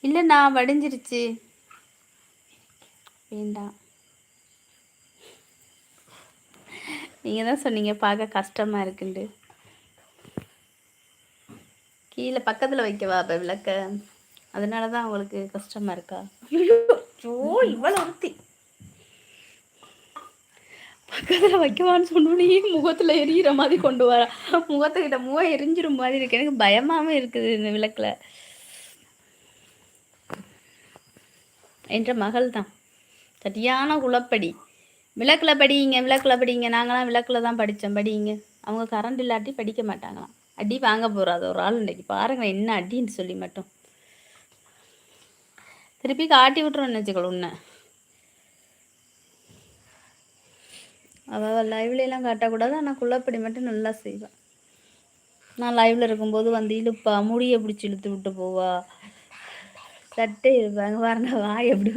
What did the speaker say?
இல்லைண்ணா வடிஞ்சிருச்சு. வேண்டாம். நீங்கள் தான் சொன்னீங்க பார்க்க கஷ்டமாக இருக்குண்டு. கீழே பக்கத்தில் வைக்கவா இப்போ விளக்க? அதனால தான் உங்களுக்கு கஷ்டமாக இருக்கா? இவ்வளோ ஒருத்தி பக்கத்தில் வைக்கவான்னு சொன்னோன்னே முகத்தில் எரியிற மாதிரி கொண்டு வர. முகத்துக்கிட்ட முகம் எரிஞ்சிரும் மாதிரி இருக்கு. எனக்கு பயமாகவும் இருக்குது இந்த விளக்கில். என்ற மகள் தான் சரியான குளப்படி. விளக்கில் படிங்க, விளக்கில் படிங்க. நாங்களாம் விளக்கில் தான் படித்தோம், படிங்க. அவங்க கரண்ட் இல்லாட்டி படிக்க மாட்டாங்களாம். அடி வாங்க போகிறாது ஒரு ஆள். இன்றைக்கி பாருங்கள் என்ன அடின்னு சொல்லி மட்டும் திருப்பி காட்டி விட்டுருவோன்னு வச்சுக்கோ. உன்னை அவள் லைவ்லாம் காட்டக்கூடாது, ஆனால் குள்ளப்படி மட்டும் நல்லா செய்வாள். நான் லைவில் இருக்கும்போது வந்து இழுப்பா, முடியை பிடிச்சி இழுத்து விட்டு போவா. சட்டை இருப்பாங்க பாருங்க, வா எப்படி